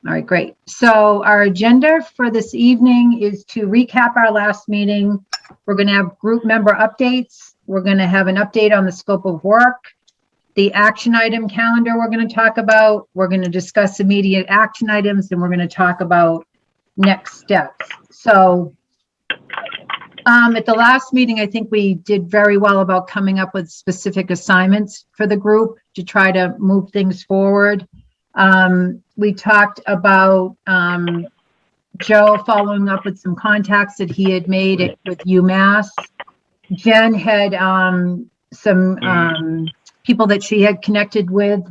All right, great. So our agenda for this evening is to recap our last meeting. We're going to have group member updates. We're going to have an update on the scope of work, the action item calendar we're going to talk about. We're going to discuss immediate action items, and we're going to talk about next steps. So at the last meeting, I think we did very well about coming up with specific assignments for the group to try to move things forward. We talked about Joe following up with some contacts that he had made with UMass. Jen had some people that she had connected with,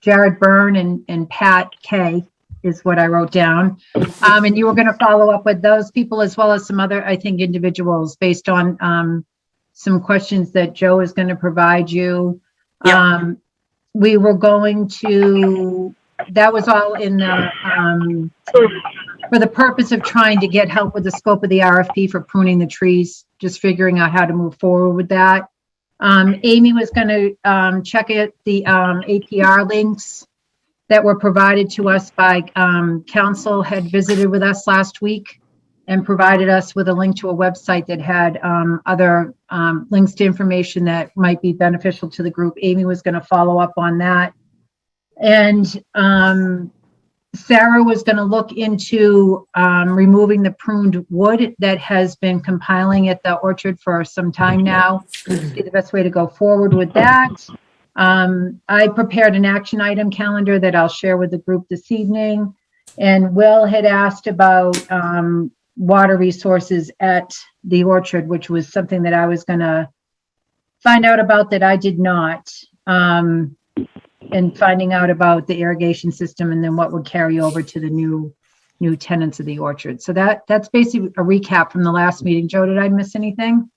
Jared Byrne and Pat K is what I wrote down. And you were going to follow up with those people as well as some other, I think, individuals based on some questions that Joe is going to provide you. Yep. We were going to, that was all in the, for the purpose of trying to get help with the scope of the RFP for pruning the trees, just figuring out how to move forward with that. Amy was going to check it, the APR links that were provided to us by council had visited with us last week and provided us with a link to a website that had other links to information that might be beneficial to the group. Amy was going to follow up on that. And Sarah was going to look into removing the pruned wood that has been compiling at the orchard for some time now. See the best way to go forward with that. I prepared an action item calendar that I'll share with the group this evening. And Will had asked about water resources at the orchard, which was something that I was going to find out about that I did not. And finding out about the irrigation system and then what would carry over to the new tenants of the orchard. So that's basically a recap from the last meeting. Joe, did I miss anything?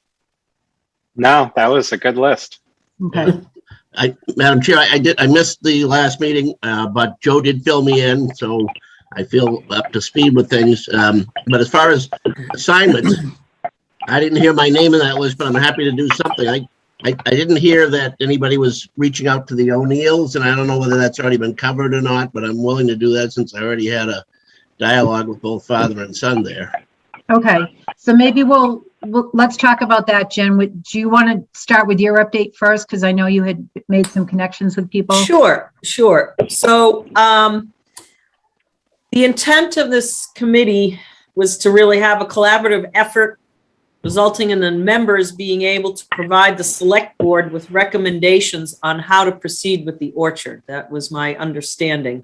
No, that was a good list. Okay. Madam Chair, I missed the last meeting, but Joe did fill me in, so I feel up to speed with things. But as far as assignments, I didn't hear my name in that list, but I'm happy to do something. I didn't hear that anybody was reaching out to the O'Neills, and I don't know whether that's already been covered or not, but I'm willing to do that since I already had a dialogue with both father and son there. Okay, so maybe let's talk about that, Jen. Do you want to start with your update first? Because I know you had made some connections with people. Sure. So the intent of this committee was to really have a collaborative effort resulting in the members being able to provide the select board with recommendations on how to proceed with the orchard. That was my understanding.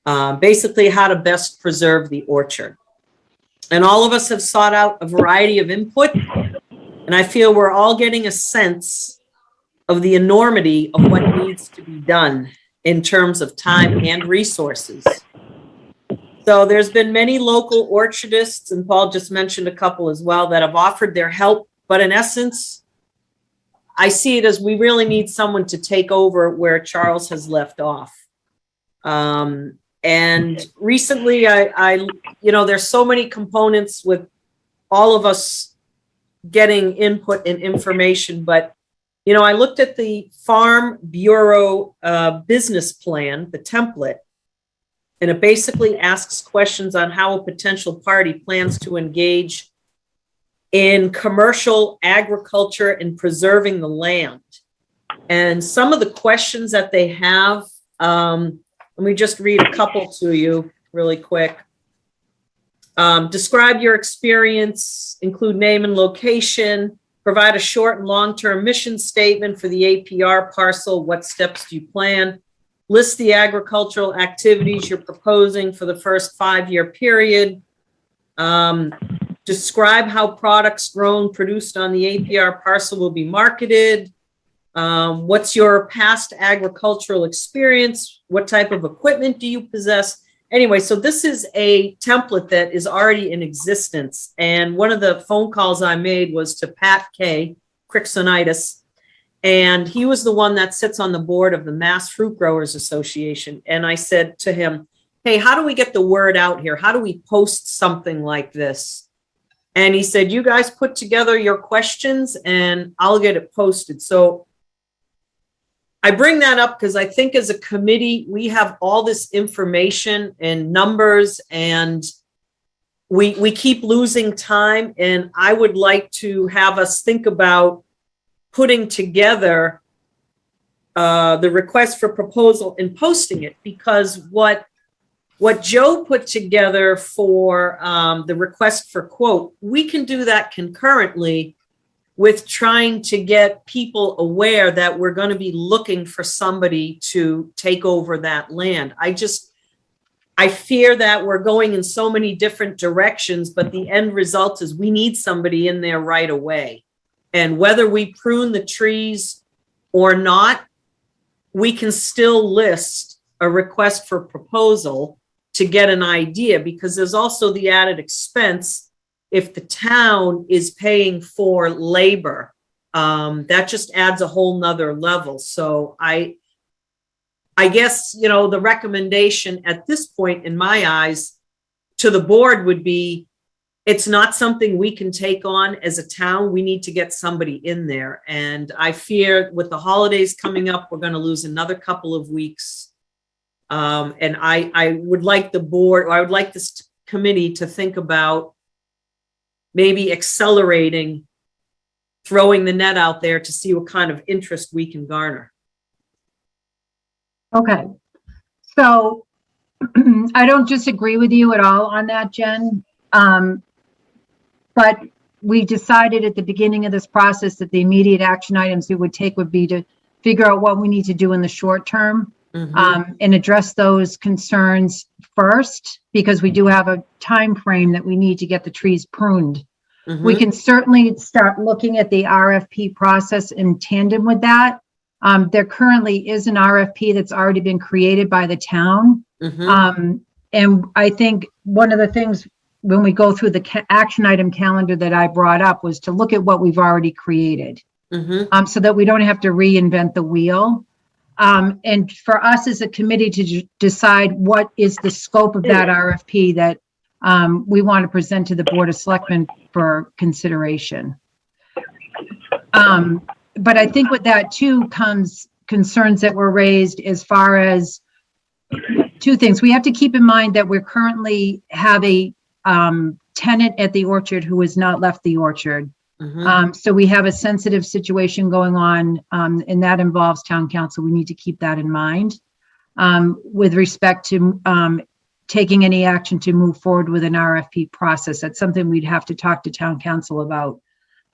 Basically, how to best preserve the orchard. And all of us have sought out a variety of input, and I feel we're all getting a sense of the enormity of what needs to be done in terms of time and resources. So there's been many local orchardists, and Paul just mentioned a couple as well, that have offered their help. But in essence, I see it as we really need someone to take over where Charles has left off. And recently, I there's so many components with all of us getting input and information. But, I looked at the Farm Bureau business plan, the template, and it basically asks questions on how a potential party plans to engage in commercial agriculture and preserving the land. And some of the questions that they have, let me just read a couple to you really quick. Describe your experience, include name and location, provide a short and long-term mission statement for the APR parcel. What steps do you plan? List the agricultural activities you're proposing for the first 5-year period. Describe how products grown, produced on the APR parcel will be marketed. What's your past agricultural experience? What type of equipment do you possess? Anyway, so this is a template that is already in existence. And one of the phone calls I made was to Pat K, Cricksonitis. And he was the one that sits on the board of the Mass Fruit Growers Association. And I said to him, hey, how do we get the word out here? How do we post something like this? And he said, you guys put together your questions and I'll get it posted. So I bring that up because I think as a committee, we have all this information and numbers, and we keep losing time. And I would like to have us think about putting together the request for proposal and posting it, because what Joe put together for the request for quote, we can do that concurrently with trying to get people aware that we're going to be looking for somebody to take over that land. I fear that we're going in so many different directions, but the end result is we need somebody in there right away. And whether we prune the trees or not, we can still list a request for proposal to get an idea, because there's also the added expense if the town is paying for labor. That just adds a whole nother level. So I guess, the recommendation at this point in my eyes to the board would be, it's not something we can take on as a town. We need to get somebody in there. And I fear with the holidays coming up, we're going to lose another couple of weeks. And I would like the board, or I would like this committee to think about maybe accelerating, throwing the net out there to see what kind of interest we can garner. Okay. So I don't disagree with you at all on that, Jen. But we decided at the beginning of this process that the immediate action items we would take would be to figure out what we need to do in the short term, and address those concerns first, because we do have a time frame that we need to get the trees pruned. We can certainly start looking at the RFP process in tandem with that. There currently is an RFP that's already been created by the town. And I think one of the things when we go through the action item calendar that I brought up was to look at what we've already created, so that we don't have to reinvent the wheel. And for us as a committee to decide what is the scope of that RFP that we want to present to the Board of Selectmen for consideration. But I think with that too comes concerns that were raised as far as two things. We have to keep in mind that we currently have a tenant at the orchard who has not left the orchard. So we have a sensitive situation going on, and that involves town council. We need to keep that in mind with respect to taking any action to move forward with an RFP process. That's something we'd have to talk to town council about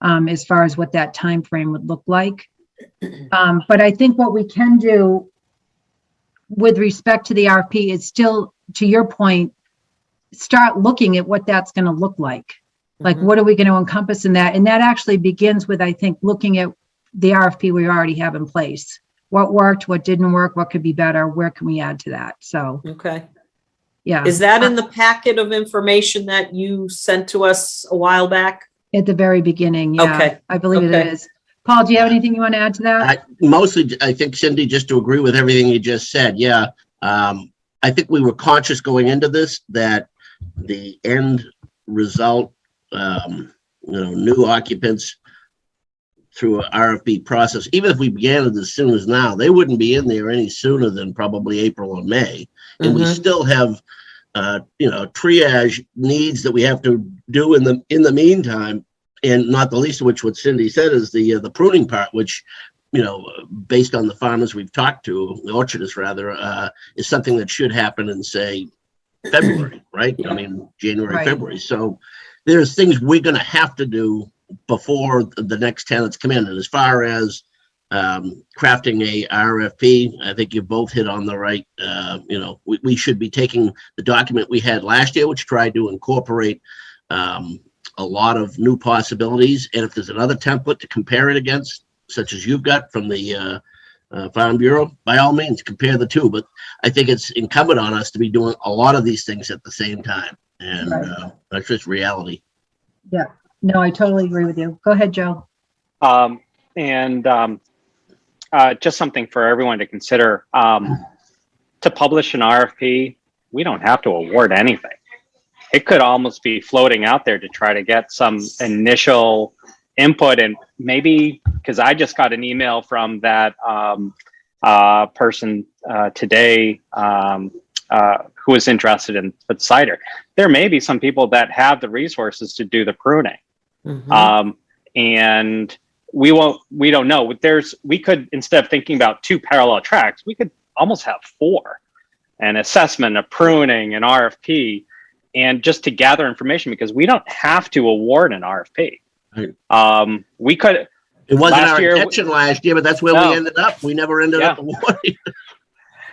as far as what that time frame would look like. But I think what we can do with respect to the RFP is still, to your point, start looking at what that's going to look like. Like, what are we going to encompass in that? And that actually begins with, I think, looking at the RFP we already have in place. What worked, what didn't work, what could be better, where can we add to that? So, okay. Yeah. Is that in the packet of information that you sent to us a while back? At the very beginning, yeah. Okay. I believe it is. Paul, do you have anything you want to add to that? Mostly, I think, Cindy, just to agree with everything you just said. Yeah. I think we were conscious going into this that the end result, new occupants through an RFP process, even if we began it as soon as now, they wouldn't be in there any sooner than probably April or May. And we still have, triage needs that we have to do in the meantime. And not the least of which, what Cindy said, is the pruning part, which, based on the farmers we've talked to, the orchardists rather, is something that should happen in, say, February, right? I mean, January, Right. February. So there's things we're going to have to do before the next tenants come in. And as far as crafting a RFP, I think you both hit on the right, we should be taking the document we had last year, which tried to incorporate a lot of new possibilities. And if there's another template to compare it against, such as you've got from the Farm Bureau, by all means, compare the two. But I think it's incumbent on us to be doing a lot of these things at the same time. And that's just reality. Yeah. No, I totally agree with you. Go ahead, Joe. Just something for everyone to consider. To publish an RFP, we don't have to award anything. It could almost be floating out there to try to get some initial input, and maybe, because I just got an email from that person today who is interested in cider. There may be some people that have the resources to do the pruning. And we don't know. We could, instead of thinking about 2 parallel tracks, we could almost have 4: an assessment, a pruning, an RFP, and just to gather information, because we don't have to award an RFP. Right. We could. It wasn't our intention last year, but that's where we ended up. We never ended up awarding.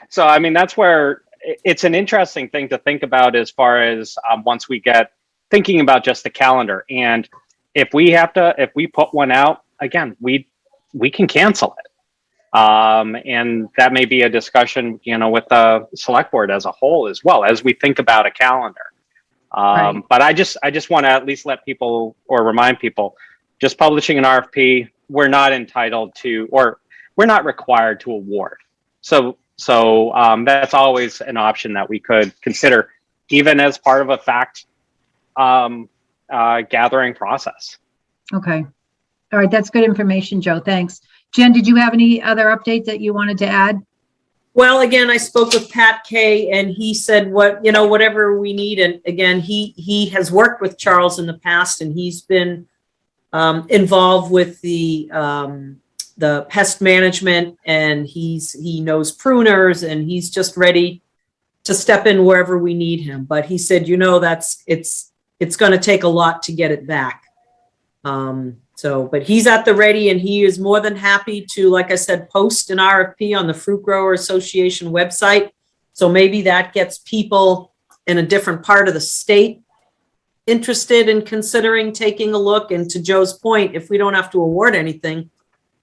So, I mean, that's where it's an interesting thing to think about as far as once we get thinking about just the calendar. And if we put one out, again, we can cancel it. And that may be a discussion, with the select board as a whole, as well as we think about a calendar. Right. But I just want to at least let people, or remind people, just publishing an RFP, we're not entitled to, or we're not required to award. So that's always an option that we could consider, even as part of a fact gathering process. Okay. All right. That's good information, Joe. Thanks. Jen, did you have any other update that you wanted to add? Well, again, I spoke with Pat Kay, and he said whatever we need. And again, he has worked with Charles in the past, and he's been involved with the pest management, and he knows pruners, and he's just ready to step in wherever we need him. But he said, it's going to take a lot to get it back. But he's at the ready, and he is more than happy to, like I said, post an RFP on the Fruit Grower Association website. So maybe that gets people in a different part of the state interested in considering taking a look. And to Joe's point, if we don't have to award anything,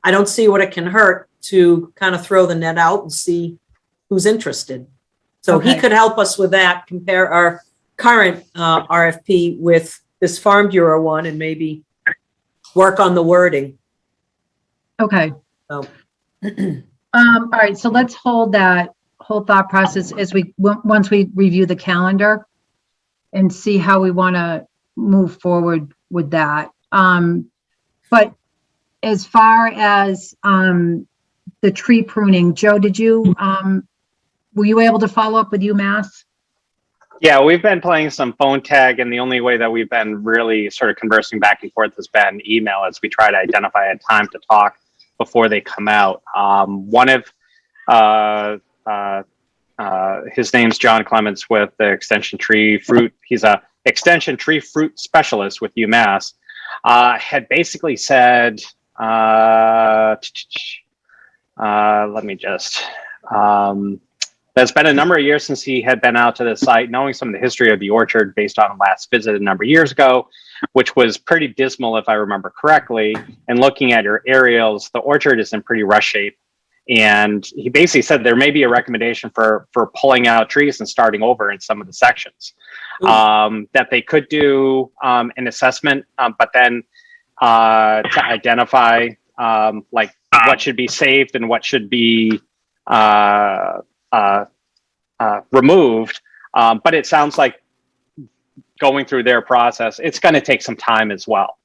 I don't see what it can hurt to kind of throw the net out and see who's interested. So he could help us with that, compare our current RFP with this Farm Bureau one, and maybe work on the wording. Okay. So. All right. So let's hold that whole thought process as once we review the calendar and see how we want to move forward with that. But as far as the tree pruning, Joe, were you able to follow up with UMass? Yeah, we've been playing some phone tag, and the only way that we've been really sort of conversing back and forth has been email, as we try to identify a time to talk before they come out. One of his name's John Clements with the Extension Tree Fruit. He's a Extension Tree Fruit specialist with UMass. Had basically said, let me just. It's been a number of years since he had been out to the site, knowing some of the history of the orchard based on a last visit a number of years ago, which was pretty dismal, if I remember correctly. And looking at your aerials, the orchard is in pretty rough shape. And he basically said there may be a recommendation for pulling out trees and starting over in some of the sections. That they could do an assessment, but then to identify like what should be saved and what should be removed. But it sounds like going through their process, it's going to take some time as well.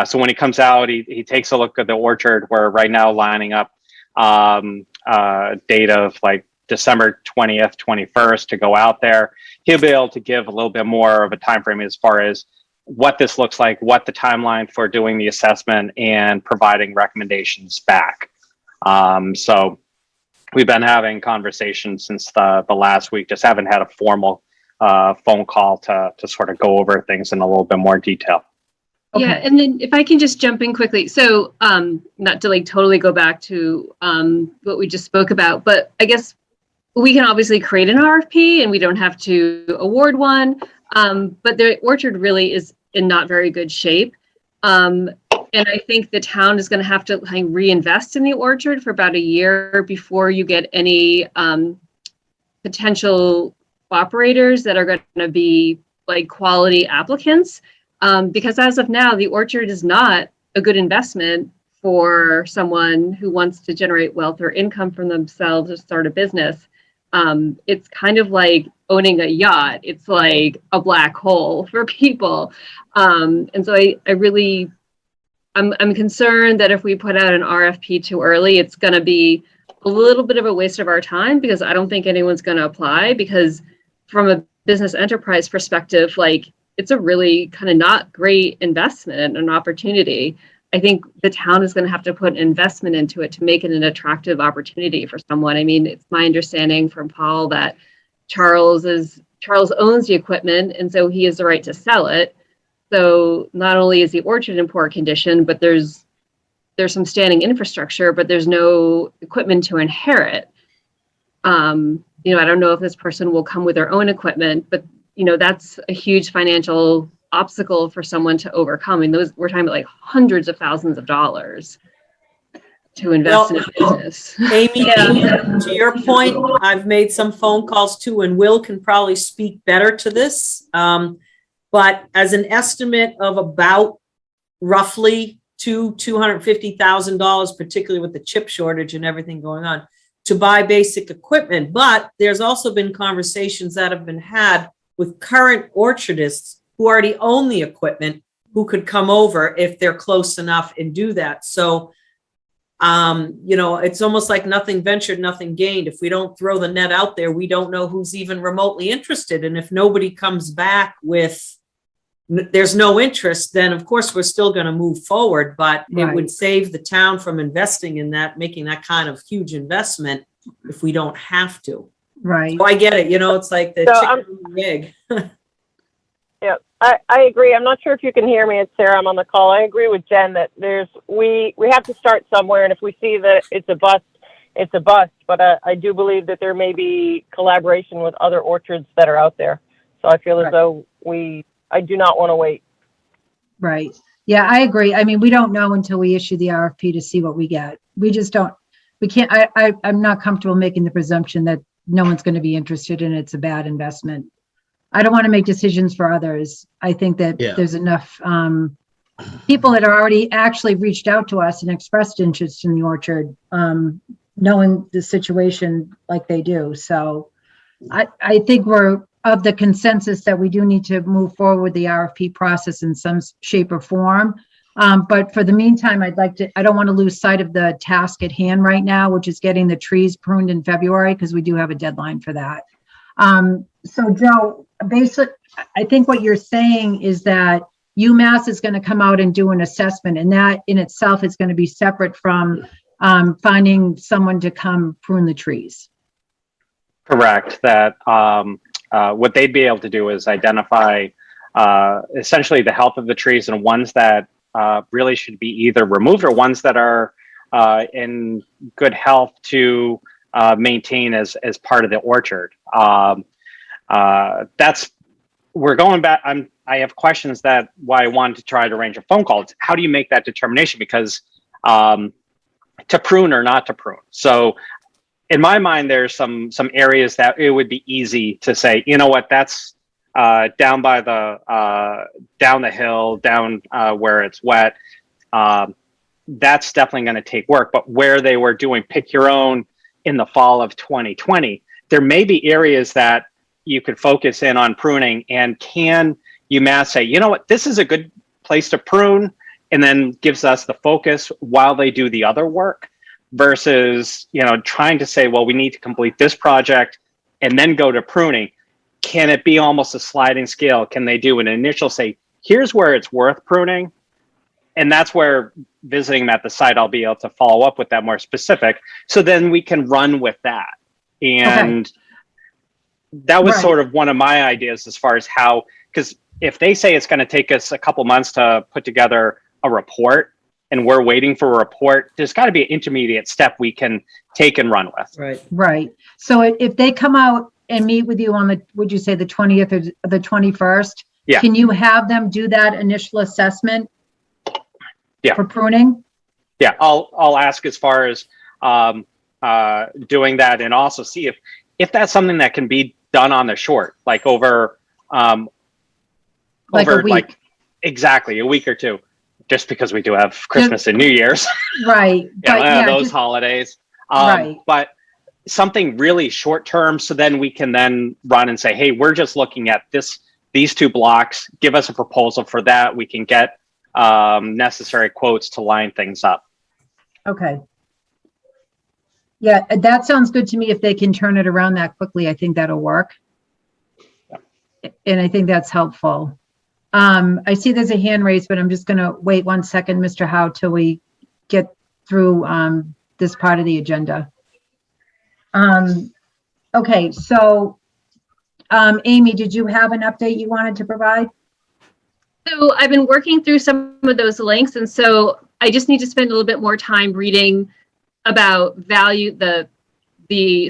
So when he comes out, he takes a look at the orchard. We're right now lining up date of like December 20th, 21st to go out there. He'll be able to give a little bit more of a time frame as far as what this looks like, what the timeline for doing the assessment, and providing recommendations back. So we've been having conversations since the last week, just haven't had a formal phone call to sort of go over things in a little bit more detail. Okay. Yeah, and then if I can just jump in quickly. So not to like totally go back to what we just spoke about, but I guess we can obviously create an RFP and we don't have to award one, but the orchard really is in not very good shape. And I think the town is going to have to like, reinvest in the orchard for about a year before you get any potential operators that are going to be like quality applicants. Because as of now, the orchard is not a good investment for someone who wants to generate wealth or income from themselves or start a business. It's kind of like owning a yacht. It's like a black hole for people. And so I'm concerned that if we put out an RFP too early, it's going to be a little bit of a waste of our time, because I don't think anyone's going to apply, because from a business enterprise perspective, like, it's a really kind of not great investment and an opportunity. I think the town is going to have to put investment into it to make it an attractive opportunity for someone. I mean, it's my understanding from Paul that Charles owns the equipment, and so he has the right to sell it. So not only is the orchard in poor condition, but there's some standing infrastructure, but there's no equipment to inherit. You know, I don't know if this person will come with their own equipment, but you know, that's a huge financial obstacle for someone to overcome. I mean, we're talking about like hundreds of thousands of dollars to invest in a business. Amy, to your point, I've made some phone calls too, and Will can probably speak better to this. But as an estimate of about roughly $250,000, particularly with the chip shortage and everything going on, to buy basic equipment. But there's also been conversations that have been had with current orchardists who already own the equipment, who could come over if they're close enough and do that. So, you know, it's almost like nothing ventured, nothing gained. If we don't throw the net out there, we don't know who's even remotely interested. And if nobody comes back with, there's no interest, then of course we're still going to move forward, but Right. It would save the town from investing in that, making that kind of huge investment if we don't have to. Right. Oh, I get it. You know, it's like the So, chicken and the egg. Yeah, I agree. I'm not sure if you can hear me. It's Sarah. I'm on the call. I agree with Jen that we have to start somewhere, and if we see that it's a bust, it's a bust. But I do believe that there may be collaboration with other orchards that are out there. So I feel as though I do not want to wait. Right. Yeah, I agree. I mean, we don't know until we issue the RFP to see what we get. We just don't, we can't, I'm not comfortable making the presumption that no one's going to be interested and it's a bad investment. I don't want to make decisions for others. I think that there's enough people that are already actually reached out to us and expressed interest in the orchard, knowing the situation like they do. So I think we're of the consensus that we do need to move forward with the RFP process in some shape or form. But for the meantime, I don't want to lose sight of the task at hand right now, which is getting the trees pruned in February, because we do have a deadline for that. So Joe, basically, I think what you're saying is that UMass is going to come out and do an assessment, and that in itself is going to be separate from finding someone to come prune the trees. Correct. That what they'd be able to do is identify essentially the health of the trees and ones that really should be either removed or ones that are in good health to maintain as part of the orchard. We're going back. I have questions that why I wanted to try to arrange a phone call. It's how do you make that determination? Because to prune or not to prune. So in my mind, there's some areas that it would be easy to say, you know what, that's down by down the hill, down where it's wet. That's definitely going to take work. But where they were doing pick your own in the fall of 2020, there may be areas that you could focus in on pruning, and can UMass say, you know what, this is a good place to prune, and then gives us the focus while they do the other work, versus, you know, trying to say, well, we need to complete this project and then go to pruning. Can it be almost a sliding scale? Can they do an initial say, here's where it's worth pruning? And that's where visiting them at the site, I'll be able to follow up with that more specific. So then we can run with that. And that was sort of one of my ideas as far as how, because if they say it's going to take us a couple months to put together a report and we're waiting for a report, there's got to be an intermediate step we can take and run with. Right. Right. So if they come out and meet with you on the, would you say the 20th or the 21st? Yeah. Can you have them do that initial assessment? Yeah. For pruning? Yeah, I'll ask as far as doing that, and also see if that's something that can be done on the short, like over Like a week. Exactly a week or two, just because we do have Christmas and New Year's. Right. But those holidays. Right. But something really short term, so then we can then run and say, hey, we're just looking at these two blocks. Give us a proposal for that. We can get necessary quotes to line things up. Okay. Yeah, that sounds good to me. If they can turn it around that quickly, I think that'll work. And I think that's helpful. I see there's a hand raised, but I'm just going to wait 1 second, Mr. Howe, till we get through this part of the agenda. Okay, so Amy, did you have an update you wanted to provide? So I've been working through some of those links, and so I just need to spend a little bit more time reading about value, the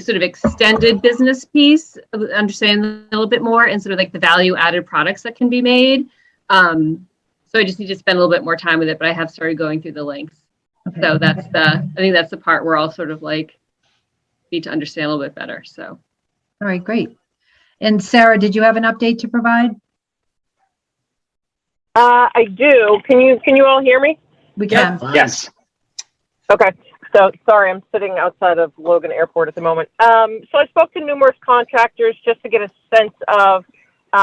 sort of extended business piece, understanding a little bit more, and sort of like the value added products that can be made. So I just need to spend a little bit more time with it, but I have started going through the links. Okay. So I think that's the part where I'll sort of like need to understand a little bit better. So. All right, great. And Sarah, did you have an update to provide? I do. Can you all hear me? We can. Fine. Yes. Okay. So sorry, I'm sitting outside of Logan Airport at the moment. So I spoke to numerous contractors just to get a sense of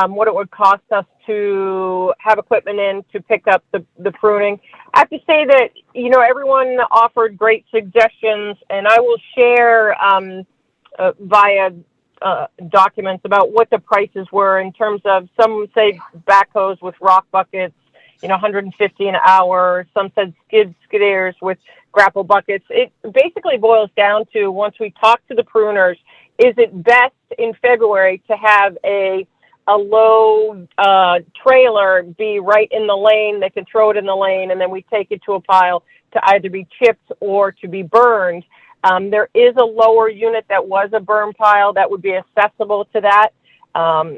what it would cost us to have equipment in to pick up the pruning. I have to say that, everyone offered great suggestions, and I will share via documents about what the prices were in terms of, some say backhoes with rock buckets, 150 an hour. Some said skidders with grapple buckets. It basically boils down to, once we talk to the pruners, is it best in February to have a low trailer be right in the lane? They can throw it in the lane, and then we take it to a pile to either be chipped or to be burned. There is a lower unit that was a burn pile that would be accessible to that.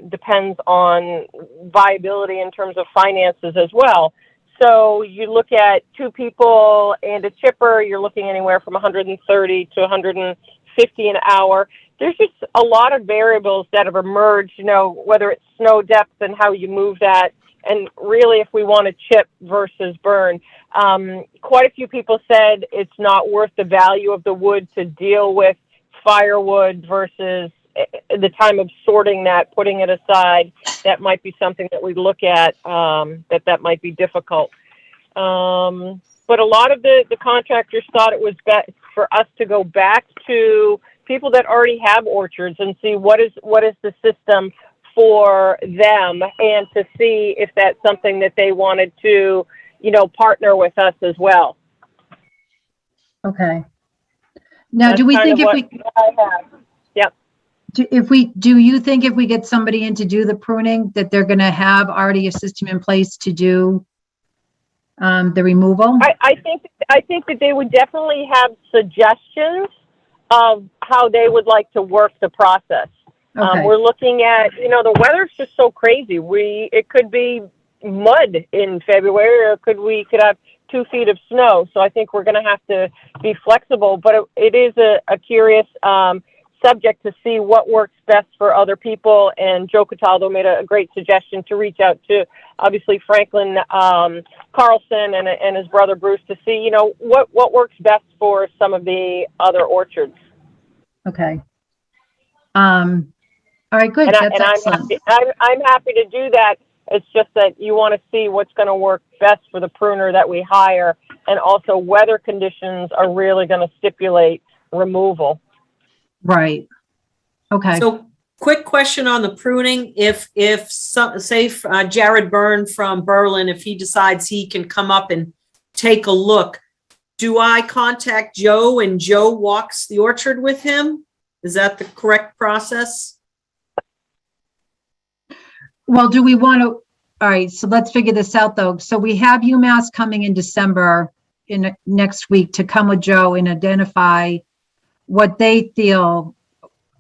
Depends on viability in terms of finances as well. So you look at 2 people and a chipper, you're looking anywhere from 130 to 150 an hour. There's just a lot of variables that have emerged, whether it's snow depth and how you move that, and really if we want to chip versus burn. Quite a few people said it's not worth the value of the wood to deal with firewood versus the time of sorting that, putting it aside. That might be something that we look at, that might be difficult. But a lot of the contractors thought it was best for us to go back to people that already have orchards and see what is the system for them, and to see if that's something that they wanted to, partner with us as well. Okay. Now, That's do we kind think of what I have. Yep. Do you think if we get somebody in to do the pruning, that they're going to have already a system in place to do the removal? I think that they would definitely have suggestions of how they would like to work the process. Okay. We're looking at, the weather's just so crazy. It could be mud in February, or we could have 2 feet of snow. So I think we're going to have to be flexible, but it is a curious subject to see what works best for other people. And Joe Cataldo made a great suggestion to reach out to, obviously, Franklin Carlson and his brother Bruce, to see, what works best for some of the other orchards. Okay. All right, good. That's excellent. I'm happy to do that. It's just that you want to see what's going to work best for the pruner that we hire, and also weather conditions are really going to stipulate removal. Right. Okay. So quick question on the pruning. If Jared Byrne from Berlin, if he decides he can come up and take a look, do I contact Joe and Joe walks the orchard with him? Is that the correct process? Well, do we want to, all right, so let's figure this out though. So we have UMass coming in December next week to come with Joe and identify what they feel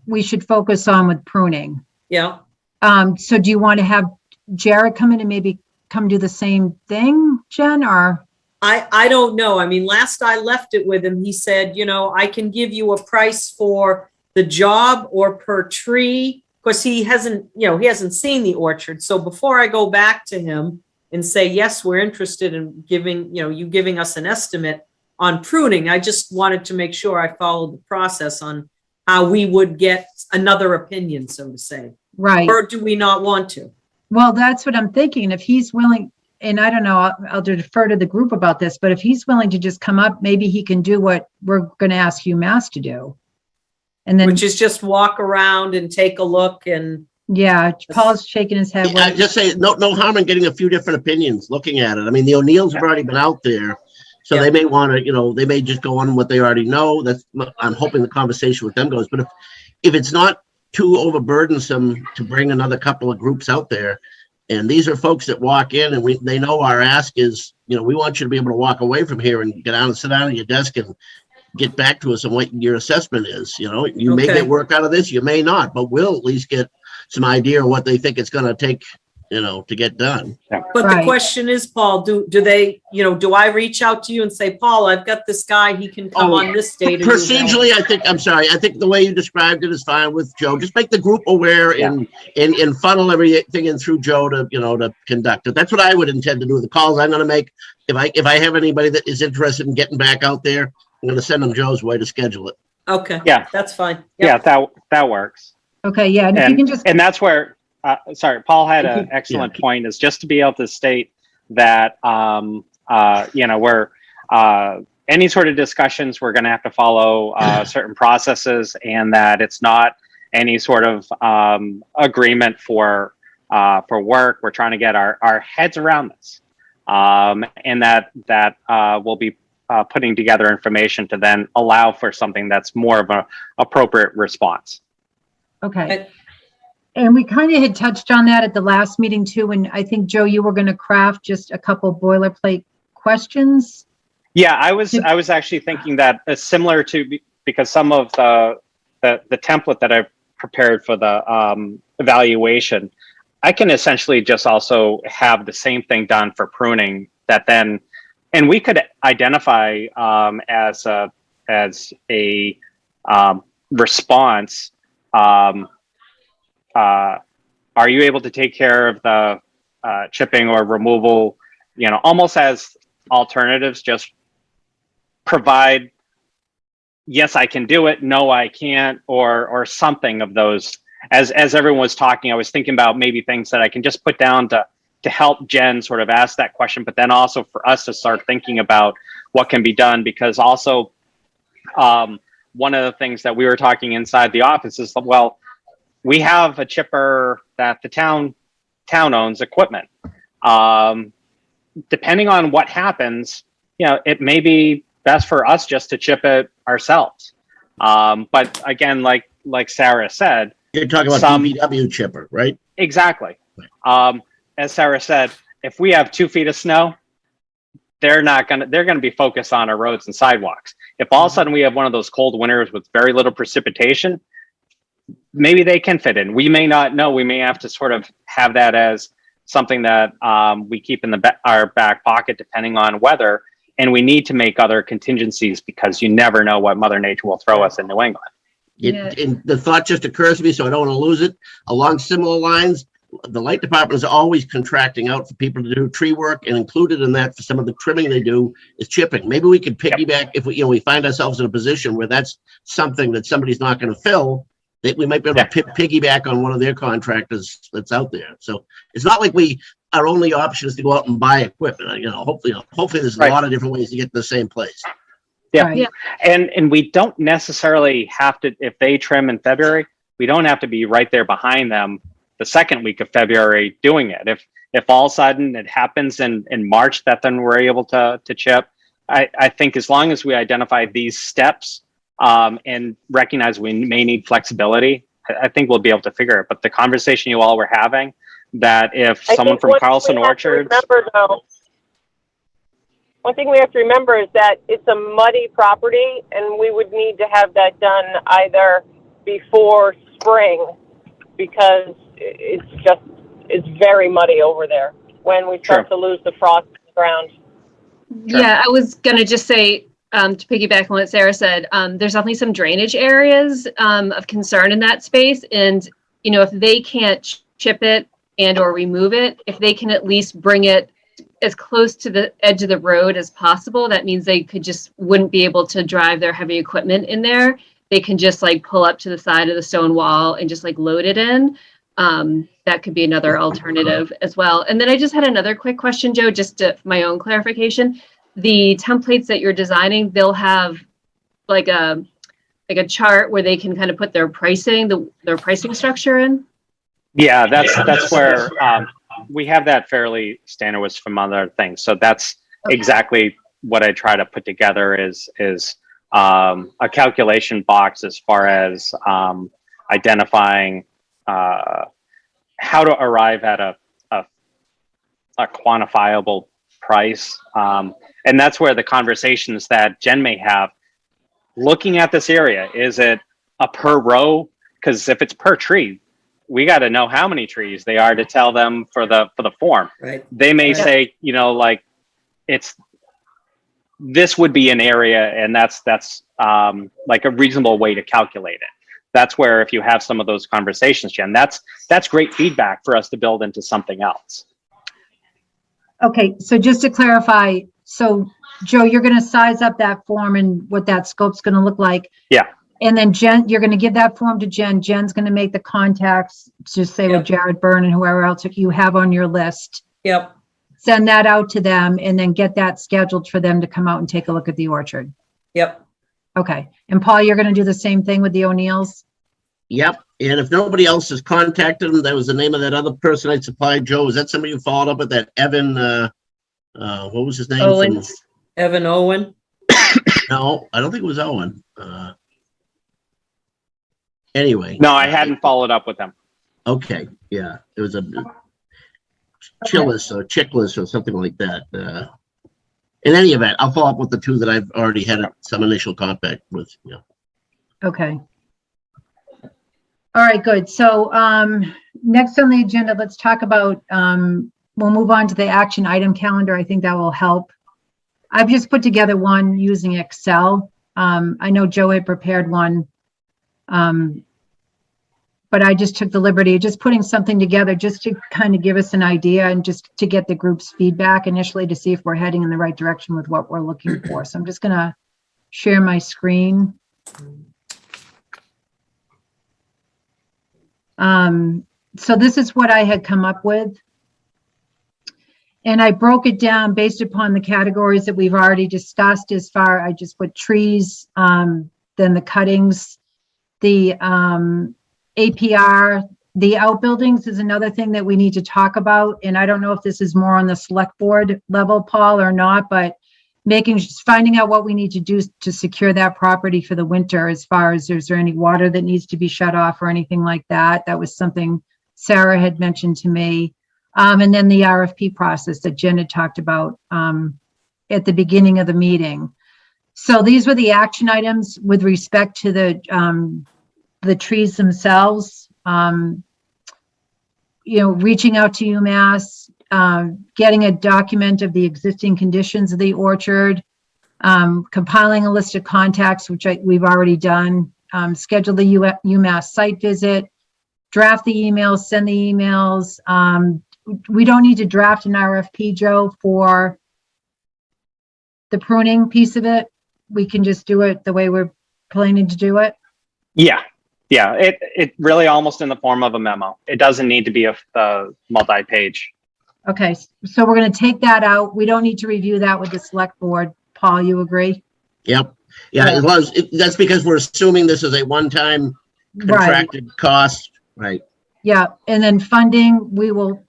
we should focus on with pruning. Yeah. So do you want to have Jared come in and maybe come do the same thing, Jen, or? I don't know. I mean, last I left it with him, he said, I can give you a price for the job or per tree. Of course, he hasn't seen the orchard. So before I go back to him and say, yes, we're interested in giving us an estimate on pruning, I just wanted to make sure I followed the process on how we would get another opinion, so to say. Right. Or do we not want to? Well, that's what I'm thinking. If he's willing, and I don't know, I'll defer to the group about this, but if he's willing to just come up, maybe he can do what we're going to ask UMass to do. And then, Which is just walk around and take a look and, yeah, Paul's shaking his head. I just say, no harm in getting a few different opinions, looking at it. I mean, the O'Neills have already been out there, so Yeah. they may want to, they may just go on what they already know. I'm hoping the conversation with them goes. But if it's not too overburdensome to bring another couple of groups out there, and these are folks that walk in and they know our ask is, we want you to be able to walk away from here and get down and sit down at your desk and get back to us on what your assessment is. You may Okay. get work out of this, you may not, but we'll at least get some idea of what they think it's going to take, to get done. but Right. the question is, Paul, do they, do I reach out to you and say, Paul, I've got this guy, he can come Oh, on this date? Procedurally, I think the way you described it is fine with Joe. Just make the group aware and funnel everything in through Joe to conduct it. That's what I would intend to do with the calls I'm going to make. If I have anybody that is interested in getting back out there, I'm going to send them Joe's way to schedule it. Okay. Yeah. That's fine. Yeah, that works. Okay, yeah, and if you can just, And that's where, sorry, Paul had an excellent point, is just to be able to state that, we're, any sort of discussions, we're going to have to follow certain processes, and that it's not any sort of agreement for work. We're trying to get our heads around this, and that we'll be putting together information to then allow for something that's more of an appropriate response. okay. And we kind of had touched on that at the last meeting too, and I think, Joe, you were going to craft just a couple boilerplate questions. Yeah, I was actually thinking that similar to, because some of the template that I've prepared for the evaluation, I can essentially just also have the same thing done for pruning, that then, and we could identify as a response. Are you able to take care of the chipping or removal, almost as alternatives? Just provide, yes, I can do it, no, I can't, or something of those. As everyone was talking, I was thinking about maybe things that I can just put down to help Jen sort of ask that question, but then also for us to start thinking about what can be done. Because also, one of the things that we were talking inside the office is, well, we have a chipper that the town owns equipment. Depending on what happens, it may be best for us just to chip it ourselves. But again, like Sarah said, you're talking about DPW chipper, right? Exactly. As Sarah said, if we have 2 feet of snow, they're going to be focused on our roads and sidewalks. If all of a sudden we have one of those cold winters with very little precipitation, maybe they can fit in. We may not know. We may have to sort of have that as something that we keep in our back pocket, depending on weather. And we need to make other contingencies, because you never know what Mother Nature will throw us in New England. And the thought just occurs to me, so I don't want to lose it. Along similar lines, the light department is always contracting out for people to do tree work, and included in that for some of the trimming they do is chipping. Maybe we could piggyback if we find ourselves in a position where that's something that somebody's not going to fill. That we might be able to piggyback on one of their contractors that's out there. So it's not like our only option is to go out and buy equipment. Hopefully there's a lot of different ways to get to the same place. Yeah. Right. And we don't necessarily have to, if they trim in February, we don't have to be right there behind them the second week of February doing it. If all of a sudden it happens in March, that then we're able to chip, I think as long as we identify these steps and recognize we may need flexibility, I think we'll be able to figure it. But the conversation you all were having, that if someone from Carlson Orchards... One thing we have to remember is that it's a muddy property, and we would need to have that done either before spring, because it's very muddy over there when we start to lose the frost in the ground. Yeah, I was going to just say, to piggyback on what Sarah said, there's definitely some drainage areas of concern in that space. And, if they can't chip it and or remove it, if they can at least bring it as close to the edge of the road as possible, that means they wouldn't be able to drive their heavy equipment in there. They can just pull up to the side of the stone wall and just load it in. That could be another alternative as well. And then I just had another quick question, Joe, just for my own clarification. The templates that you're designing, they'll have like a chart where they can kind of put their pricing, their pricing structure in? Yeah, that's where we have that fairly standard with some other things. So that's exactly what I try to put together is a calculation box as far as identifying how to arrive at a quantifiable price. And that's where the conversations that Jen may have, looking at this area, is it a per row? Because if it's per tree, we got to know how many trees they are to tell them for the form. Right. They may say, like this would be an area, and that's like a reasonable way to calculate it. That's where, if you have some of those conversations, Jen, that's great feedback for us to build into something else. Okay, so just to clarify, so Joe, you're going to size up that form and what that scope's going to look like. Yeah. And then Jen, you're going to give that form to Jen. Jen's going to make the contacts, just say with Jared Byrne and whoever else you have on your list. Yep. Send that out to them and then get that scheduled for them to come out and take a look at the orchard. Yep. Okay. And Paul, you're going to do the same thing with the O'Neills? Yep. And if nobody else has contacted them, that was the name of that other person I supplied. Joe, is that somebody who followed up with that Evan, what was his name? Owens. Evan Owen. No, I don't think it was Owen. Anyway. No, I hadn't followed up with them. Okay. Yeah. It was a Chillis or Chickless or something like that. In any event, I'll follow up with the two that I've already had some initial contact with. Yeah. Okay. All right, good. So next on the agenda, let's talk about, we'll move on to the action item calendar. I think that will help. I've just put together one using Excel. I know Joe had prepared one, but I just took the liberty of just putting something together just to kind of give us an idea and just to get the group's feedback initially to see if we're heading in the right direction with what we're looking for. So I'm just going to share my screen. So this is what I had come up with. And I broke it down based upon the categories that we've already discussed as far, I just put trees, then the cuttings, the APR, the outbuildings is another thing that we need to talk about. And I don't know if this is more on the select board level, Paul, or not, but finding out what we need to do to secure that property for the winter, as far as is there any water that needs to be shut off or anything like that. That was something Sarah had mentioned to me. And then the RFP process that Jen had talked about at the beginning of the meeting. So these were the action items with respect to the trees themselves. Reaching out to UMass, getting a document of the existing conditions of the orchard, compiling a list of contacts, which we've already done, schedule the UMass site visit, draft the emails, send the emails. We don't need to draft an RFP, Joe, for the pruning piece of it. We can just do it the way we're planning to do it. Yeah. It really almost in the form of a memo. It doesn't need to be a multi-page. Okay, so we're going to take that out. We don't need to review that with the select board. Paul, you agree? Yep. Yeah, as long as that's because we're assuming this is a one-time contracted cost, right? Yeah, and then funding, we'll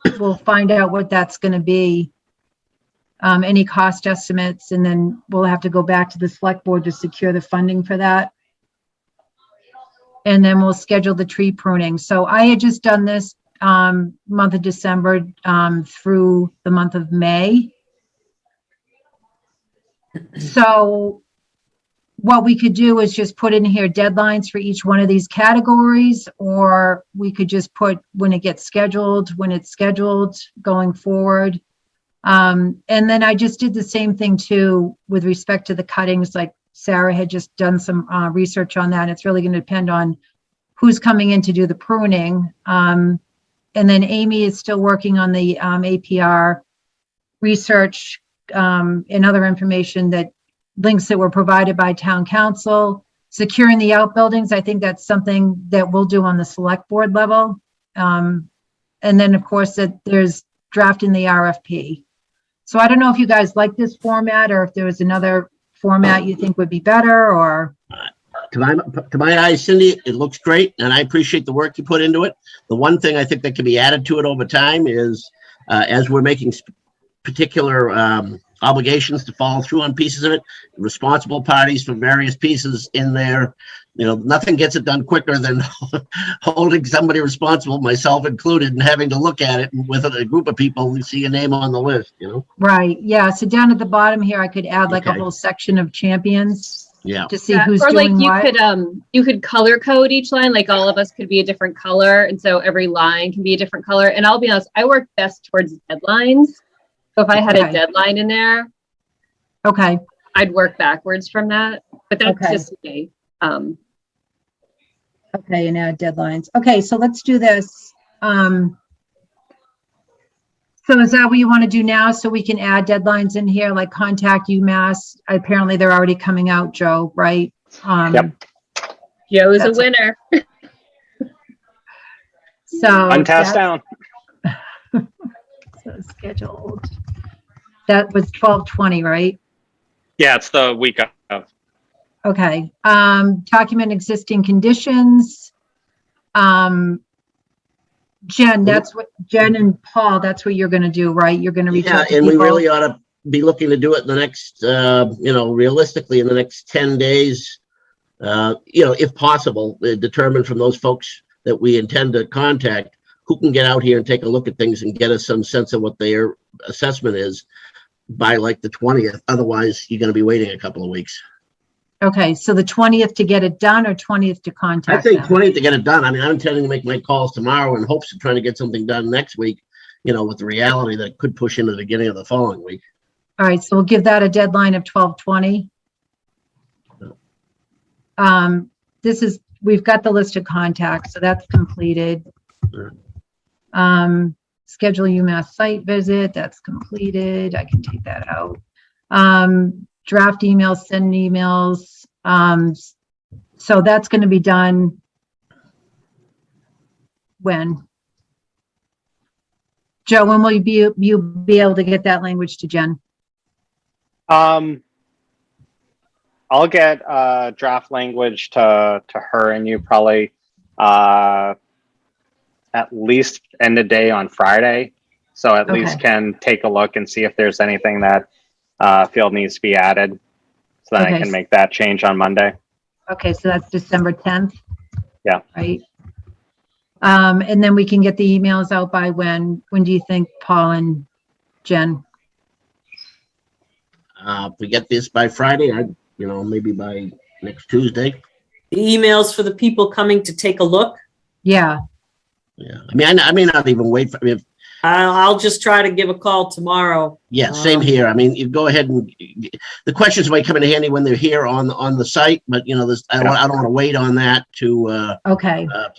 find out what that's going to be. Any cost estimates, and then we'll have to go back to the select board to secure the funding for that. And then we'll schedule the tree pruning. So I had just done this month of December through the month of May. So what we could do is just put in here deadlines for each one of these categories, or we could just put when it gets scheduled, when it's scheduled going forward. And then I just did the same thing too with respect to the cuttings, like Sarah had just done some research on that. It's really going to depend on who's coming in to do the pruning. And then Amy is still working on the APR research and other information, that links that were provided by town council. Securing the outbuildings, I think that's something that we'll do on the select board level. And then of course that there's drafting the RFP. So I don't know if you guys like this format or if there was another format you think would be better, or. To my eyes, Cindy, it looks great, and I appreciate the work you put into it. The one thing I think that can be added to it over time is, as we're making particular obligations to follow through on pieces of it, responsible parties for various pieces in there. You know, nothing gets it done quicker than holding somebody responsible, myself included, and having to look at it with a group of people and see a name on the list, you know? Right, yeah, so down at the bottom here, I could add like a Okay. whole section of champions Yeah. to see who's Or like doing what. you could color code each line, like all of us could be a different color. And so every line can be a different color. And I'll be honest, I work best towards deadlines. So if I had a Okay. deadline in there, Okay, I'd work backwards from that. But that's Okay. just me. okay, and add deadlines. Okay, so let's do this. So is that what you want to do now? So we can add deadlines in here, like contact UMass. Apparently they're already coming out, Joe, right? Yep. Joe's a That's- winner. So. Untasked that's- down. So scheduled. That was 12/20, right? Yeah, it's the week of. Okay, document existing conditions. Jen, Jen and Paul, that's what you're gonna do, right? You're gonna reach Yeah, out to and we people. really ought to be looking to do it in the next, realistically, in the next 10 days. If possible, determine from those folks that we intend to contact who can get out here and take a look at things and get us some sense of what their assessment is by like the 20th. Otherwise, you're going to be waiting a couple of weeks. Okay, so the 20th to get it done or 20th to I contact think them? 20th to get it done. I mean, I'm intending to make my calls tomorrow in hopes of trying to get something done next week, with the reality that it could push into the beginning of the following week. All right, so we'll give that a deadline of 12/20. We've got the list of contacts, so that's completed. Sure. Schedule UMass site visit, that's completed. I can take that out. Draft emails, send emails. So that's going to be done when? Joe, when will you be able to get that language to Jen? I'll get draft language to her and you probably at least end of day on Friday. So at least can take a look and see if there's anything that field needs to be added. So then I can make that change on Monday. Okay, so that's December 10th. Yeah. Right. And then we can get the emails out by when? When do you think, Paul and Jen? If we get this by Friday, maybe by next Tuesday. The emails for the people coming to take a look. Yeah. Yeah. I mean, I may not even wait for I'll just try to give a call tomorrow. Yeah, same here. I mean, you go ahead and the questions might come in handy when they're here on the site, but I don't want to wait on that to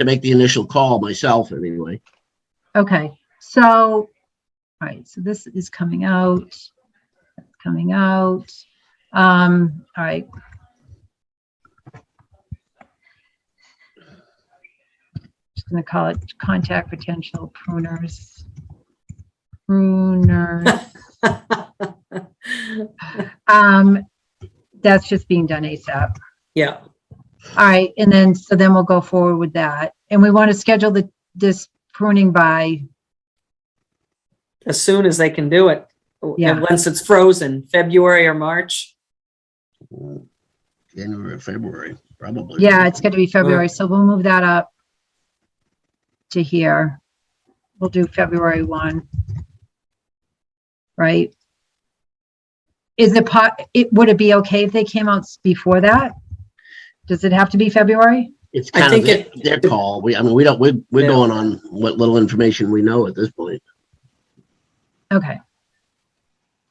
make the initial call myself anyway. Okay. So, all right. So this is coming out. That's coming out. All right. Just going to call it contact potential pruners. That's just being done ASAP. Yeah. All right, and then we'll go forward with that, and we want to schedule this pruning by As soon as they can do it. Yeah. Once it's frozen, February or March. January or February, probably. Yeah, it's going to be February, so we'll move that up to here. We'll do February 1. Right? Would it be okay if they came out before that? Does it have to be February? It's kind of their call. We're going on what little information we know at this point. Okay.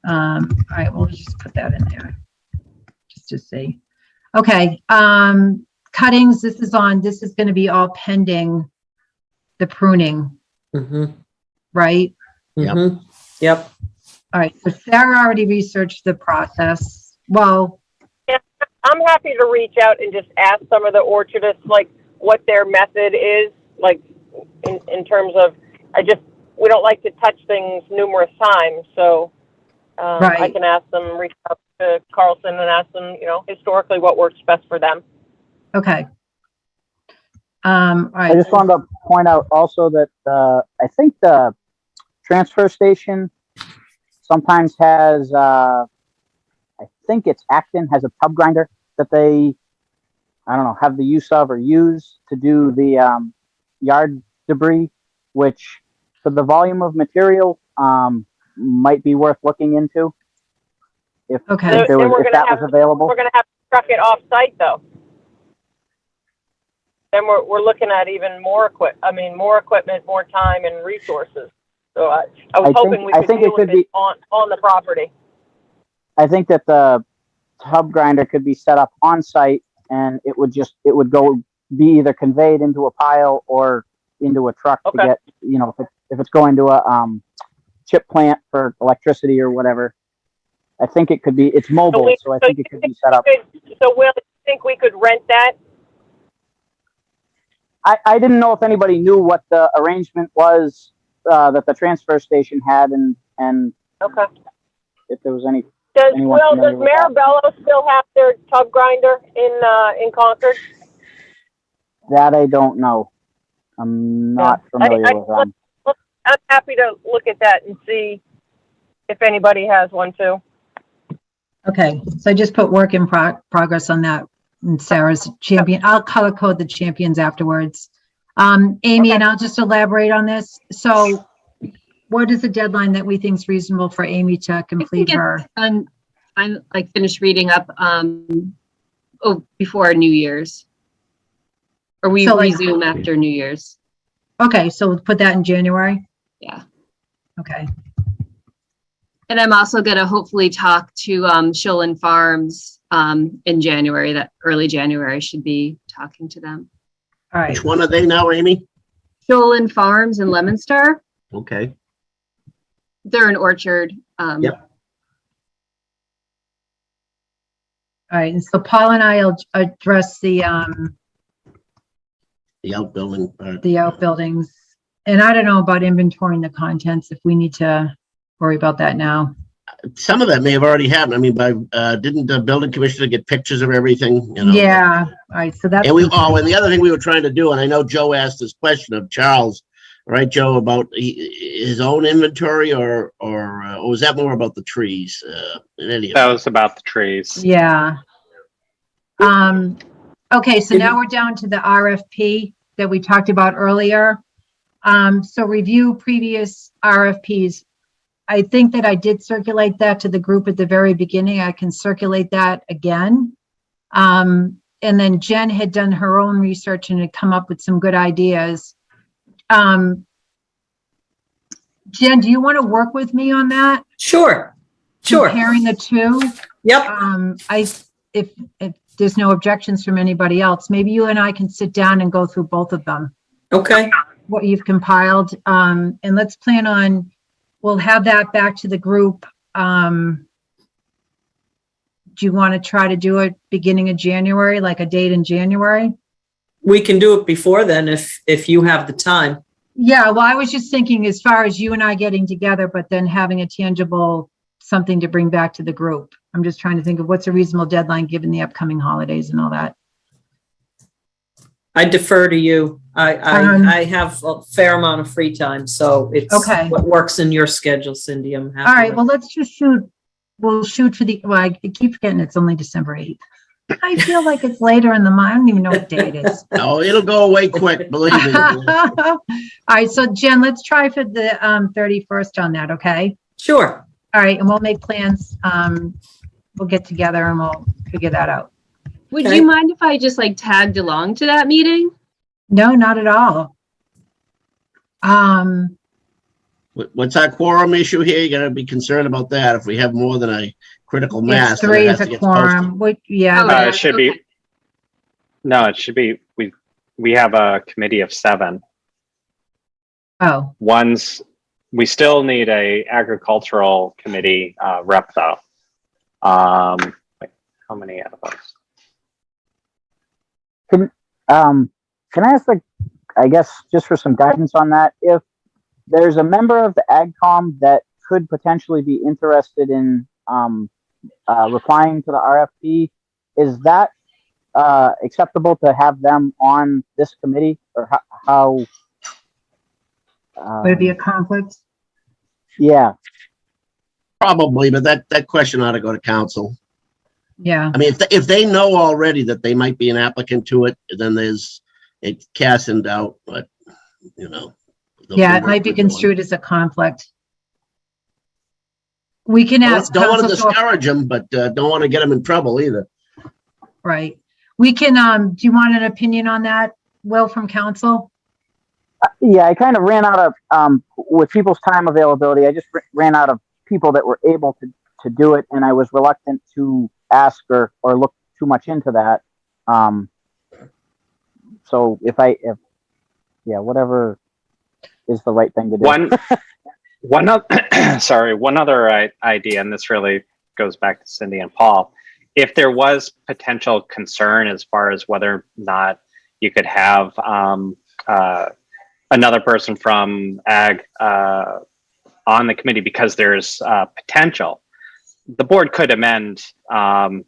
All right, we'll just put that in there just to see. Okay. Cuttings, this is going to be all pending the pruning, right? Mm-hmm. Yep. All right, so Sarah already researched the process. Well, Yeah, I'm happy to reach out and just ask some of the orchardists, like, what their method is, like, in terms of, we don't like to touch things numerous times, so I can ask them, reach out to Carlson and ask them, historically what works best for them. Okay. All I right. just wanted to point out also that I think the transfer station sometimes has, I think it's Acton has a tub grinder that they, I don't know, have the use of or use to do the yard debris, which for the volume of material might be worth looking into if, Okay. if, there Then was, we're if gonna that have was available. we're gonna have to truck it off site though. Then we're looking at even more more equipment, more time and resources. So I was hoping we I could think deal it could with it be. on the property. I think that the tub grinder could be set up on site, and it would go be either conveyed into a pile or into a truck to Okay. get, if it's going to a chip plant for electricity or whatever. I think it could be. It's mobile, so I think it could be set up. So Will, you think we could rent that? I didn't know if anybody knew what the arrangement was that the transfer station had, and Okay. if there was any. Does Anyone familiar with that? Marabello still have their tub grinder in Concord? That I don't know. I'm not familiar with them. I'm happy to look at that and see if anybody has one too. Okay. So I just put work in progress on that. And Sarah's champion. I'll color code the champions afterwards. Amy, Okay. and I'll just elaborate on this. So what is the deadline that we think is reasonable for Amy to complete her? I'm like finished reading up before New Year's. Or we So, like- resume after New Year's. Okay, so we'll put that in January? Yeah. Okay. And I'm also gonna hopefully talk to Sholin Farms in January. That early January should be talking to them. All right. Which one are they now, Amy? Sholin Farms in Lemonstar. Okay. They're an orchard. Yep. All right. And so Paul and I'll address the outbuilding part. the outbuildings. And I don't know about inventorying the contents, if we need to worry about that now. Some of that may have already happened. I mean, didn't the building commissioner get pictures of everything? Yeah. All right. So that's. And and the other thing we were trying to do, and I know Joe asked this question of Charles, right, Joe, about his own inventory, or was that more about the trees? In any That event? was about the trees. Yeah. Okay, so now we're down to the RFP that we talked about earlier. So review previous RFPs. I think that I did circulate that to the group at the very beginning. I can circulate that again. And then Jen had done her own research and had come up with some good ideas. Jen, do you want to work with me on that? Sure. Comparing the two? Yep. If there's no objections from anybody else, maybe you and I can sit down and go through both of them, Okay. what you've compiled. And let's plan on, we'll have that back to the group. Do you want to try to do it beginning of January, like a date in January? We can do it before then if you have the time. Yeah, well, I was just thinking as far as you and I getting together, but then having a tangible something to bring back to the group. I'm just trying to think of what's a reasonable deadline given the upcoming holidays and all that. I defer to you. I have a fair amount of free time, so it's Okay. what works in your schedule, Cindy. I'm happy. All right, with. well, let's just shoot. We'll shoot for I keep forgetting it's only December 8th. I feel like it's later in the month. I don't even know what day it is. Oh, it'll go away quick, believe me. All right, so Jen, let's try for the 31st on that, okay? Sure. All right, and we'll make plans. We'll get together and we'll figure that out. Would Okay. you mind if I just like tagged along to that meeting? No, not at all. What's our quorum issue here? You gotta be concerned about that. If we have more than a critical mass. It's then it 3 has is to a get posted. quorum. Yeah. Oh, It should okay. be. No, it should be. We have a committee of 7. Oh, We still need a agricultural committee rep though. Wait, how many out of those? Can I ask, I guess, just for some guidance on that, if there's a member of the AgCom that could potentially be interested in replying to the RFP, is that acceptable to have them on this committee, or how? Would it be a conflict? Yeah, Probably, but that question ought to go to council. Yeah, I mean, if they know already that they might be an applicant to it, then it casts in doubt, but, you know. yeah, it might be construed as a conflict. We can ask Don't want to council to, discourage them, but don't want to get them in trouble either. right. We can, do you want an opinion on that, Will, from council? yeah. I kind of ran out of with people's time availability. I just ran out of people that were able to do it, and I was reluctant to ask or look too much into that. So if whatever is the right thing to do. One other idea, and this really goes back to Cindy and Paul. If there was potential concern as far as whether or not you could have another person from ag on the committee because there's potential, the board could amend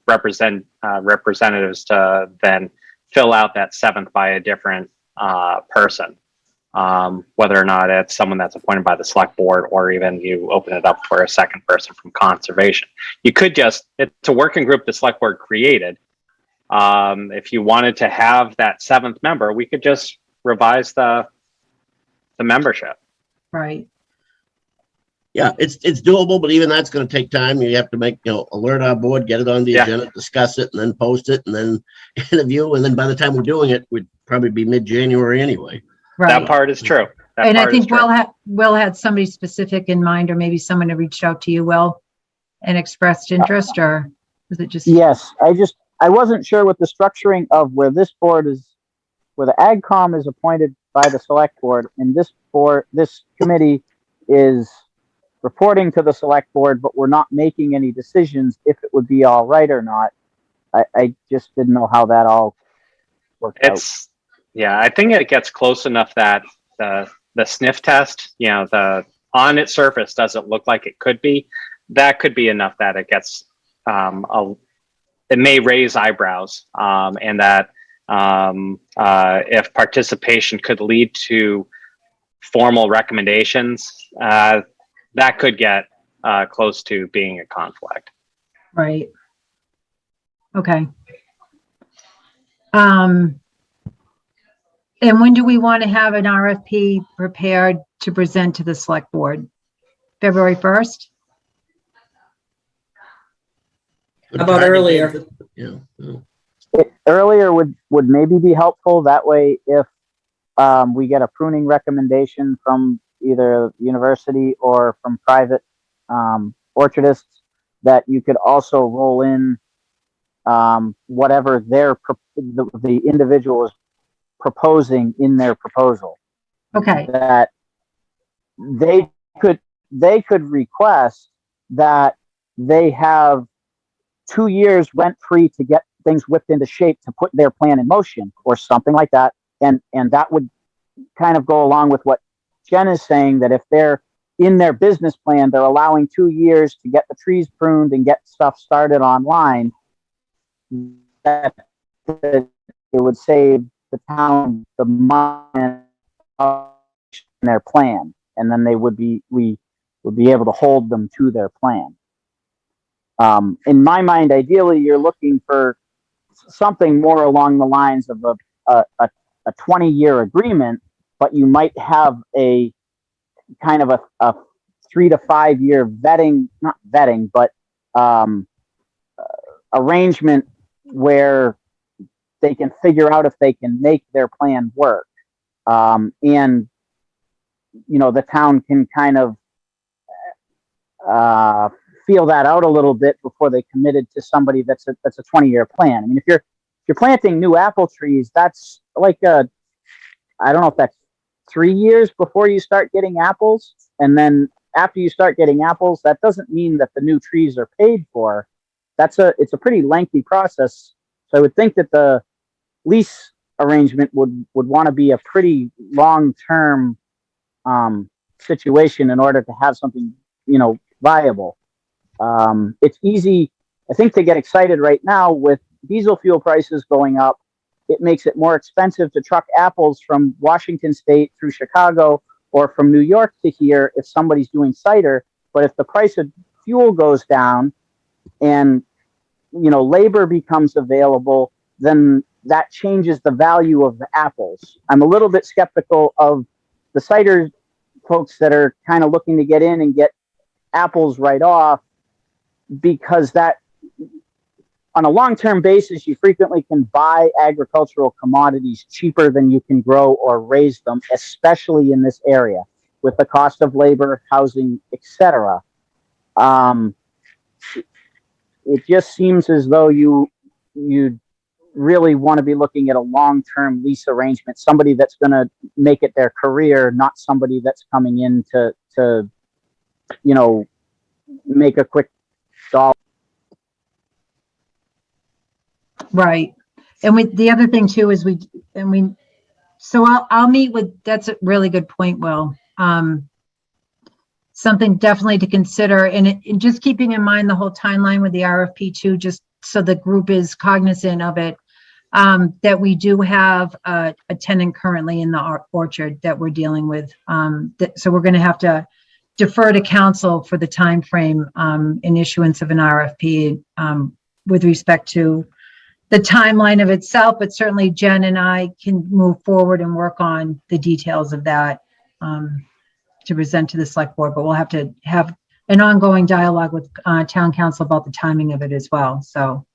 representatives to then fill out that seventh by a different person. Whether or not it's someone that's appointed by the select board, or even you open it up for a second person from conservation. You could it's a working group the select board created. If you wanted to have that seventh member, we could just revise the membership. Right. Yeah, it's doable, but even that's going to take time. You have to alert our board, get it on the agenda, discuss it, and then post it, and then interview. And then by the time we're doing it, we'd probably be mid-January anyway. Right. That part is true. And I think Will had somebody specific in mind, or maybe someone had reached out to you, Will, and expressed interest, or was it just? Yes, I wasn't sure with the structuring of where the AgCom is appointed by the select board, and this committee is reporting to the select board, but we're not making any decisions if it would be all right or not. I just didn't know how that all worked out. Yeah, I think it gets close enough that the sniff test, on its surface, does it look like it could be? That could be enough that it gets, it may raise eyebrows, and that if participation could lead to formal recommendations, that could get close to being a conflict. Right. Okay. And when do we want to have an RFP prepared to present to the select board? February 1st? How about earlier? Yeah. Earlier would maybe be helpful. That way, if we get a pruning recommendation from either university or from private orchardists, that you could also roll in whatever the individual is proposing in their proposal. Okay. That they could request that they have 2 years rent free to get things whipped into shape to put their plan in motion, or something like that. And that would kind of go along with what Jen is saying, that if they're in their business plan, they're allowing 2 years to get the trees pruned and get stuff started online, that it would save the town the money in their plan, and then we would be able to hold them to their plan. In my mind, ideally, you're looking for something more along the lines of a 20-year agreement, but you might have a kind of a 3 to 5 year arrangement where they can figure out if they can make their plan work. And, the town can kind of feel that out a little bit before they committed to somebody that's a 20-year plan. I mean, if you're planting new apple trees, that's like I don't know if that's 3 years before you start getting apples. And then after you start getting apples, that doesn't mean that the new trees are paid for. It's a pretty lengthy process. So I would think that the lease arrangement would want to be a pretty long-term situation in order to have something, viable. It's easy, I think, to get excited right now with diesel fuel prices going up, it makes it more expensive to truck apples from Washington State through Chicago or from New York to here if somebody's doing cider. But if the price of fuel goes down and, you know, labor becomes available, then that changes the value of the apples. I'm a little bit skeptical of the cider folks that are kind of looking to get in and get apples right off, because that, on a long-term basis, you frequently can buy agricultural commodities cheaper than you can grow or raise them, especially in this area with the cost of labor, housing, etc. It just seems as though you really want to be looking at a long-term lease arrangement, somebody that's going to make it their career, not somebody that's coming in to you know, make a quick dollar. Right. And the other thing too is so I'll meet with, that's a really good point, Will. Something definitely to consider, and just keeping in mind the whole timeline with the RFP too, just so the group is cognizant of it, that we do have a tenant currently in the orchard that we're dealing with. So we're going to have to defer to council for the time frame in issuance of an RFP with respect to the timeline of itself, but certainly Jen and I can move forward and work on the details of that to present to the select board, but we'll have to have an ongoing dialogue with town council about the timing of it as well. So,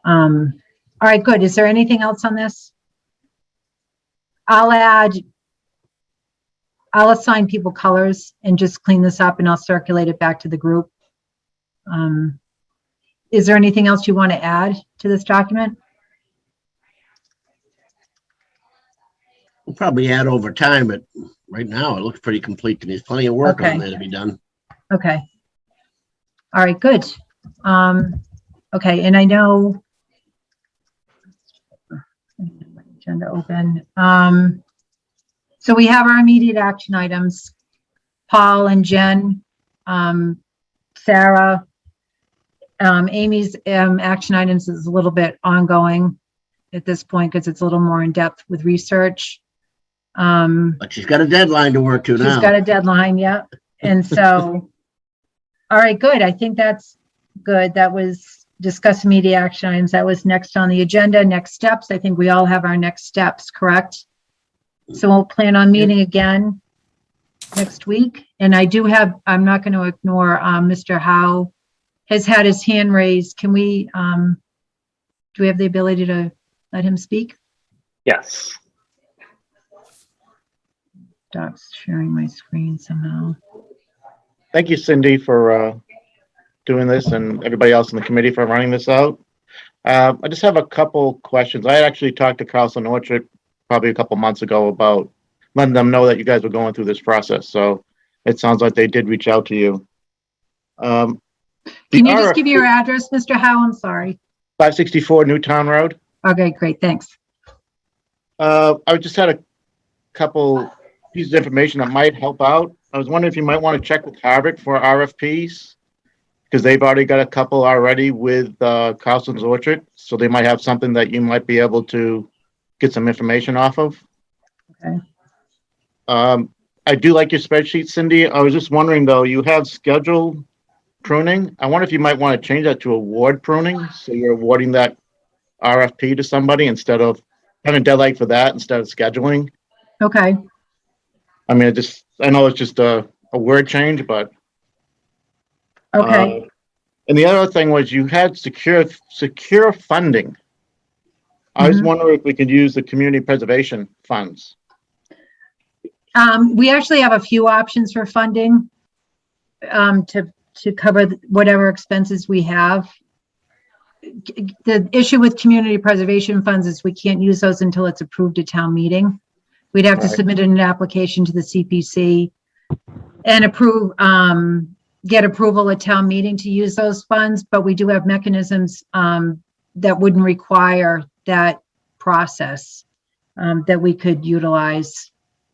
all right, good. Is there anything else on this? I'll assign people colors and just clean this up, and I'll circulate it back to the group. Is there anything else you want to add to this document? We'll probably add over time, but right now it looks pretty complete and there's plenty of work Okay. on there to be done. Okay. All right, good. Okay, and I know agenda open. So we have our immediate action items. Paul and Jen, Sarah, Amy's action items is a little bit ongoing at this point because it's a little more in depth with research. But she's got a deadline to work to now. She's got a deadline, yeah. And so, all right, good. I think that's good. That was discuss immediate action items. That was next on the agenda. Next steps. I think we all have our next steps, correct? So we'll plan on meeting again next week. And I do have, I'm not going to ignore Mr. Howe has had his hand raised. Can we, do we have the ability to let him speak? Yes. Stop's sharing my screen somehow. Thank you, Cindy, for doing this, and everybody else in the committee for running this out. I just have a couple questions. I had actually talked to Carlson Orchard probably a couple months ago about letting them know that you guys were going through this process. So it sounds like they did reach out to you. Can you just give your address, Mr. Howe? I'm sorry. 564 Newtown Road. Okay, great. Thanks. I just had a couple pieces of information that might help out. I was wondering if you might want to check with Harvard for RFPs, because they've already got a couple already with Carlson's Orchard. So they might have something that you might be able to get some information off of. Okay. I do like your spreadsheet, Cindy. I was just wondering though, you have schedule pruning. I wonder if you might want to change that to award pruning. So you're awarding that RFP to somebody instead of having a deadline for that instead of scheduling. Okay. I mean, I know it's just a word change, but. Okay. And the other thing was you had secure funding. I was wondering if we could use the community preservation funds. We actually have a few options for funding to cover whatever expenses we have. The issue with community preservation funds is we can't use those until it's approved at town meeting. We'd have to submit an application to the CPC and get approval at town meeting to use those funds, but we do have mechanisms that wouldn't require that process that we could utilize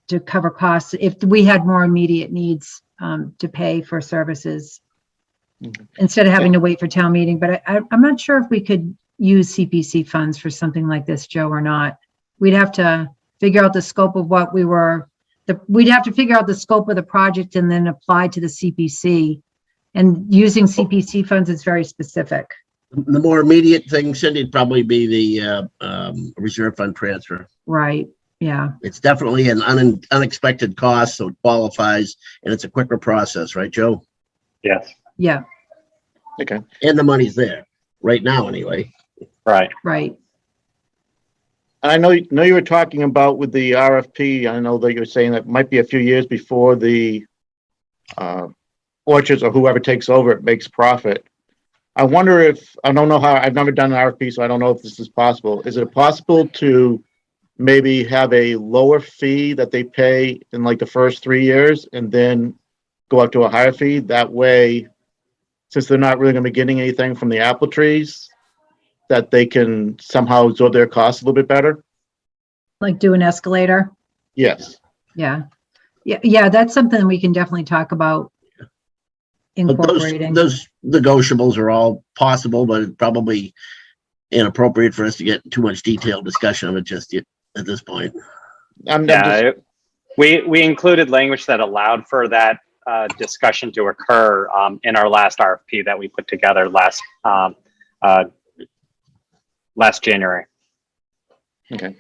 to cover costs if we had more immediate needs to pay for services instead of having to wait for town meeting. But I'm not sure if we could use CPC funds for something like this, Joe, or not. We'd have to figure out the scope of what we'd have to figure out the scope of the project and then apply to the CPC. And using CPC funds is very specific. The more immediate thing, Cindy, would probably be the reserve fund transfer. Right, yeah. It's definitely an unexpected cost, so it qualifies, and it's a quicker process, right, Joe? Yes. Yeah, Okay. And the money's there, right now, anyway. Right. right. I know you were talking about with the RFP. I know that you were saying that it might be a few years before the orchards or whoever takes over it makes profit. I wonder if, I don't know how, I've never done an RFP, so I don't know if this is possible. Is it possible to maybe have a lower fee that they pay in like the first 3 years and then go up to a higher fee? That way, since they're not really going to be getting anything from the apple trees, that they can somehow absorb their costs a little bit better? Like do an escalator. Yes. Yeah. Yeah, that's something we can definitely talk about But incorporating. those negotiables are all possible, but it's probably inappropriate for us to get too much detailed discussion of it just yet at this point. We included language that allowed for that discussion to occur in our last RFP that we put together last January. Okay.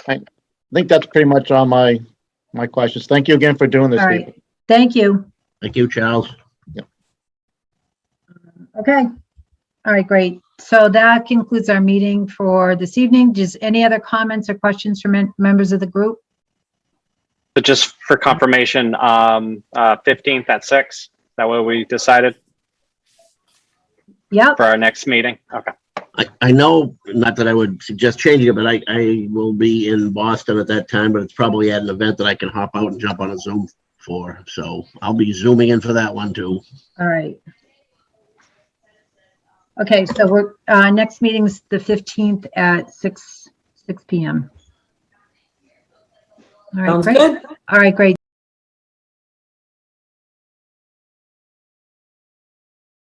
I think that's pretty much all my questions. Thank you again for doing this. All right. Thank you. Thank you, Charles. Okay. All right, great. So that concludes our meeting for this evening. Just any other comments or questions from members of the group? But just for confirmation, 15th at 6, is that what we decided Yep. for our next meeting? Okay. I know, not that I would suggest changing it, but I will be in Boston at that time, but it's probably at an event that I can hop out and jump on a Zoom for. So I'll be Zooming in for that one too. All right. Okay, so we're next meeting's the 15th at 6 p.m. All right, Sounds great. good. All right, great.